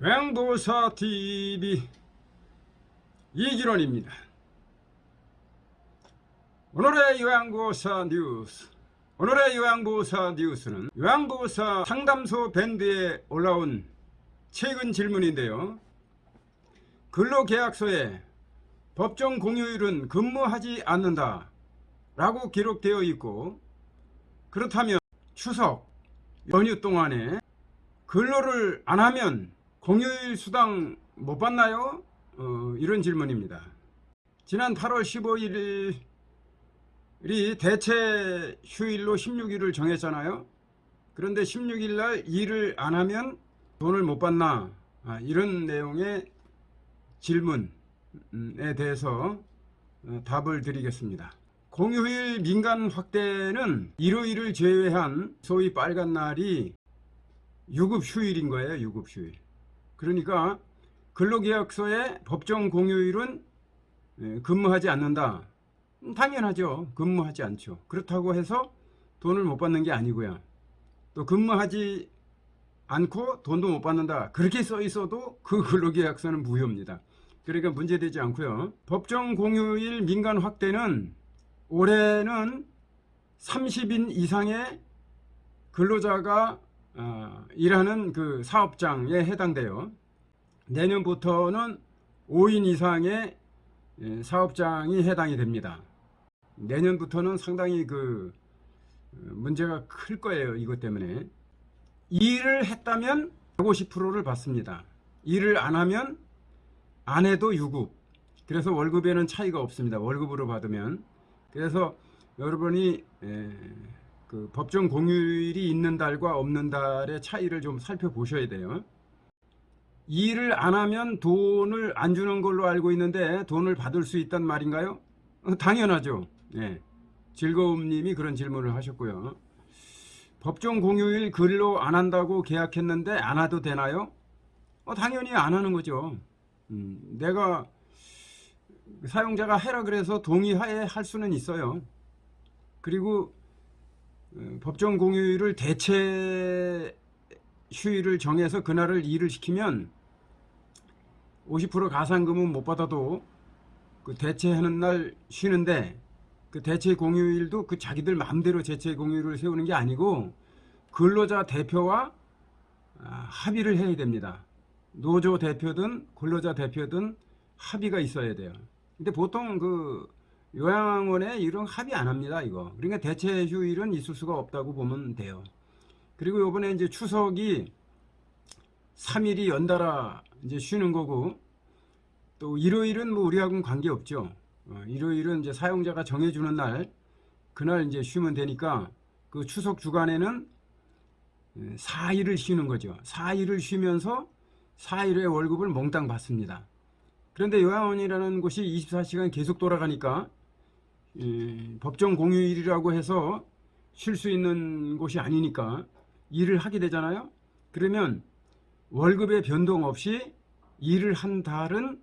요양보호사 TV 이길원입니다. 오늘의 요양보호사 뉴스. 오늘의 요양보호사 뉴스는 요양보호사 상담소 밴드에 올라온 최근 질문인데요. 근로계약서에 법정 공휴일은 근무하지 않는다 라고 기록되어 있고, 그렇다면 추석 연휴 동안에 근로를 안 하면 공휴일 수당 못 받나요? 이런 질문입니다. 지난 8월 15일이 대체 휴일로 16일을 정했잖아요. 그런데 16일 날 일을 안 하면 돈을 못 받나? 이런 내용의 질문에 대해서 답을 드리겠습니다. 공휴일 민간 확대는 일요일을 제외한 소위 빨간 날이 유급 휴일인 거예요. 유급 휴일. 그러니까 근로계약서에 법정 공휴일은 근무하지 않는다. 당연하죠. 근무하지 않죠. 그렇다고 해서 돈을 못 받는 게 아니고요. 또 근무하지 않고 돈도 못 받는다. 그렇게 써 있어도 그 근로계약서는 무효입니다. 그러니까 문제되지 않고요. 법정 공휴일 민간 확대는 올해는 30인 이상의 근로자가 일하는 그 사업장에 해당돼요. 내년부터는 5인 이상의 사업장이 해당이 됩니다. 내년부터는 상당히 그 문제가 클 거예요. 이것 때문에. 일을 했다면 150%를 받습니다. 일을 안 하면 안 해도 유급. 그래서 월급에는 차이가 없습니다. 월급으로 받으면. 그래서 여러분이 그 법정 공휴일이 있는 달과 없는 달의 차이를 좀 살펴보셔야 돼요. 일을 안 하면 돈을 안 주는 걸로 알고 있는데 돈을 받을 수 있단 말인가요? 당연하죠. 네. 즐거움님이 그런 질문을 하셨고요. 법정 공휴일 근로 안 한다고 계약했는데 안 해도 되나요? 당연히 안 하는 거죠. 내가 사용자가 해라 그래서 동의하에 할 수는 있어요. 그리고 법정 공휴일을 대체 휴일을 정해서 그날을 일을 시키면 50% 가산금은 못 받아도 그 대체하는 날 쉬는데, 그 대체 공휴일도 그 자기들 마음대로 대체 공휴일을 세우는 게 아니고 근로자 대표와 합의를 해야 됩니다. 노조 대표든 근로자 대표든 합의가 있어야 돼요. 근데 보통 그 요양원에 이런 합의 안 합니다, 이거. 그러니까 대체 휴일은 있을 수가 없다고 보면 돼요. 그리고 요번에 이제 추석이 3일이 연달아 이제 쉬는 거고, 또 일요일은 뭐 우리하고는 관계 없죠. 일요일은 이제 사용자가 정해주는 날, 그날 이제 쉬면 되니까 그 추석 주간에는 4일을 쉬는 거죠. 4일을 쉬면서 4일의 월급을 몽땅 받습니다. 그런데 요양원이라는 곳이 24시간 계속 돌아가니까 법정 공휴일이라고 해서 쉴 수 있는 곳이 아니니까 일을 하게 되잖아요. 그러면 월급의 변동 없이 일을 한 달은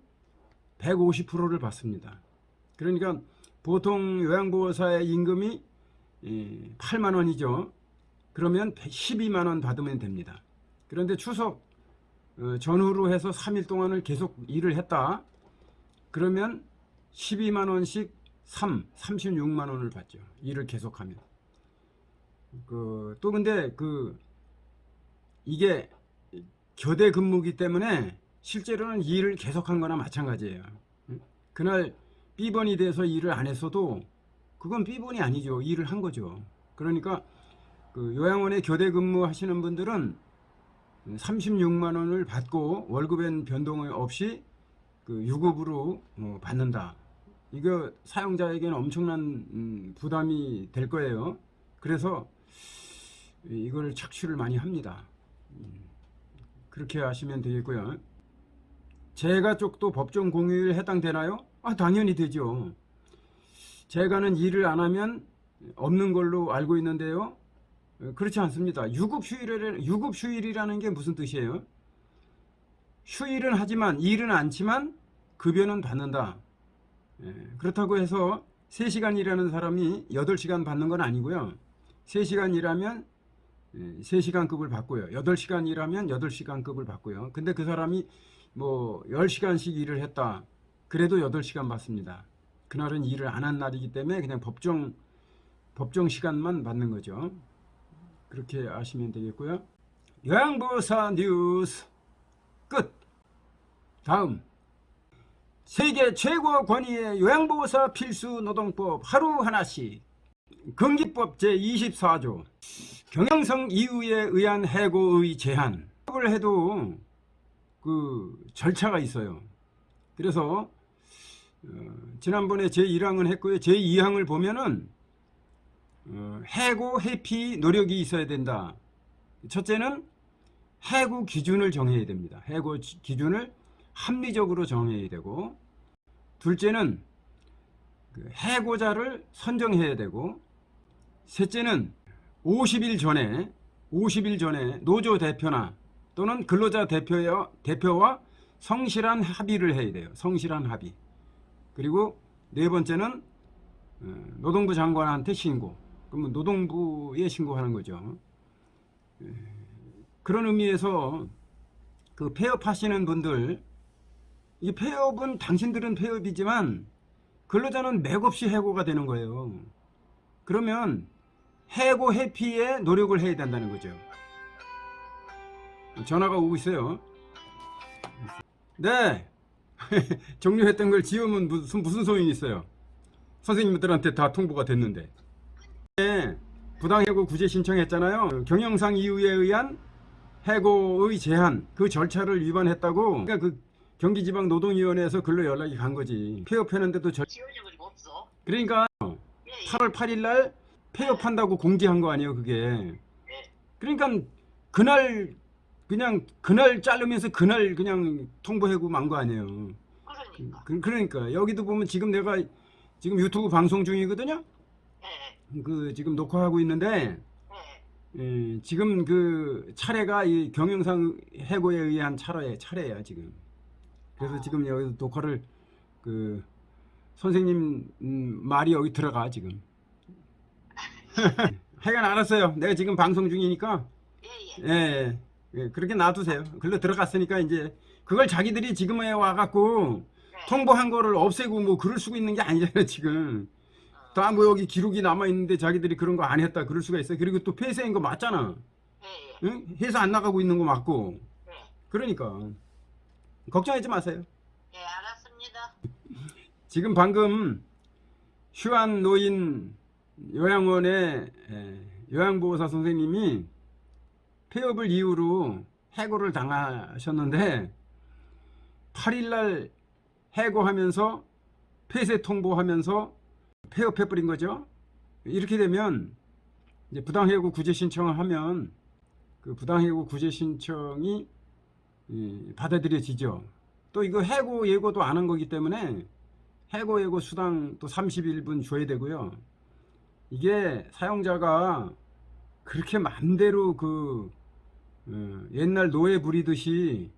150%를 받습니다. 그러니까 보통 요양보호사의 임금이 8만 원이죠. 그러면 12만 원 받으면 됩니다. 그런데 추석 전후로 해서 3일 동안을 계속 일을 했다. 그러면 12만 원씩 36만 원을 받죠. 일을 계속하면. 또 근데 이게 교대 근무기 때문에 실제로는 일을 계속한 거나 마찬가지예요. 그날 B번이 돼서 일을 안 했어도 그건 B번이 아니죠. 일을 한 거죠. 그러니까 그 요양원에 교대 근무 하시는 분들은 36만 원을 받고 월급엔 변동 없이 그 유급으로 받는다. 이거 사용자에게는 엄청난 부담이 될 거예요. 그래서 이걸 착취를 많이 합니다. 그렇게 하시면 되겠고요. 재가 쪽도 법정 공휴일 해당되나요? 당연히 되죠. 재가는 일을 안 하면 없는 걸로 알고 있는데요. 그렇지 않습니다. 유급 휴일이라는 게 무슨 뜻이에요? 휴일은 하지만 일은 않지만 급여는 받는다. 그렇다고 해서 3시간 일하는 사람이 8시간 받는 건 아니고요. 3시간 일하면 3시간급을 받고요. 8시간 일하면 8시간급을 받고요. 근데 그 사람이 뭐 10시간씩 일을 했다. 그래도 8시간 받습니다. 그날은 일을 안 한 날이기 때문에 그냥 법정 시간만 받는 거죠. 그렇게 아시면 되겠고요. 요양보호사 뉴스 끝. 다음, 세계 최고 권위의 요양보호사 필수 노동법 하루 하나씩. 근기법 제24조 경영성 이유에 의한 해고의 제한. 을 해도 그 절차가 있어요. 그래서 지난번에 제1항은 했고요. 제2항을 보면은 해고 회피 노력이 있어야 된다. 첫째는 해고 기준을 정해야 됩니다. 해고 기준을 합리적으로 정해야 되고, 둘째는 그 해고자를 선정해야 되고, 셋째는 50일 전에 노조 대표나 또는 근로자 대표와 성실한 합의를 해야 돼요. 성실한 합의. 그리고 네 번째는 노동부 장관한테 신고. 그러면 노동부에 신고하는 거죠. 그런 의미에서 그 폐업하시는 분들, 이 폐업은 당신들은 폐업이지만 근로자는 맥없이 해고가 되는 거예요. 그러면 해고 회피에 노력을 해야 된다는 거죠. 전화가 오고 있어요. 네. 종료했던 걸 지우면 무슨 소용이 있어요. 선생님들한테 다 통보가 됐는데. 네, 부당해고 구제 신청했잖아요. 경영상 이유에 의한 해고의 제한, 그 절차를 위반했다고. 그러니까 그 경기지방노동위원회에서 글로 연락이 간 거지. 폐업했는데도 지원력이 없어. 그러니까 8월 8일 날 폐업한다고 공지한 거 아니에요, 그게. 그러니까 그날 자르면서 그날 그냥 통보하고 만 거 아니에요. 그러니까 여기도 보면 지금 내가 지금 유튜브 방송 중이거든요. 그 지금 녹화하고 있는데 지금 그 차례가 이 경영상 해고에 의한 차례야 지금. 그래서 지금 여기 녹화를 그 선생님 말이 여기 들어가 지금. 하여간 알았어요. 내가 지금 방송 중이니까 예, 그렇게 놔두세요. 글로 들어갔으니까 이제 그걸 자기들이 지금에 와갖고 통보한 거를 없애고 뭐 그럴 수가 있는 게 아니잖아요 지금. 다 뭐 여기 기록이 남아있는데 자기들이 그런 거 안 했다 그럴 수가 있어요. 그리고 또 폐쇄인 거 맞잖아. 응? 회사 안 나가고 있는 거 맞고. 그러니까 걱정하지 마세요. 예, 알았습니다. 지금 방금 휴안 노인 요양원의 요양보호사 선생님이 폐업을 이유로 해고를 당하셨는데 8일날 해고하면서 폐쇄 통보하면서 폐업해버린 거죠. 이렇게 되면 이제 부당해고 구제 신청을 하면 그 부당해고 구제 신청이 받아들여지죠. 또 이거 해고 예고도 안 한 거기 때문에 해고 예고 수당 또 31분 줘야 되고요. 이게 사용자가 그렇게 맘대로 그 옛날 노예 부리듯이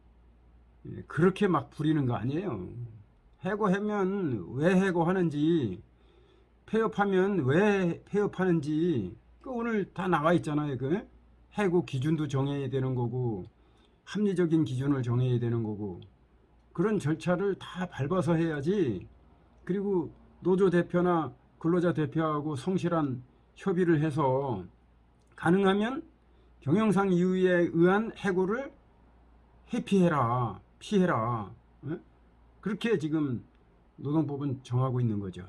그렇게 막 부리는 거 아니에요. 해고하면 왜 해고하는지, 폐업하면 왜 폐업하는지 그 오늘 다 나와 있잖아요. 그 해고 기준도 정해야 되는 거고 합리적인 기준을 정해야 되는 거고 그런 절차를 다 밟아서 해야지. 그리고 노조 대표나 근로자 대표하고 성실한 협의를 해서 가능하면 경영상 이유에 의한 해고를 회피해라, 피해라. 그렇게 지금 노동법은 정하고 있는 거죠.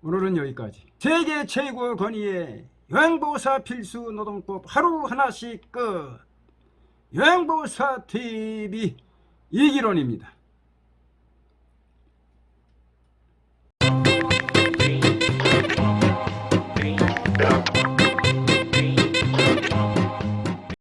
오늘은 여기까지. 세계 최고 권위의 요양보호사 필수 노동법 하루 하나씩 끝. 요양보호사 TV 이기론입니다.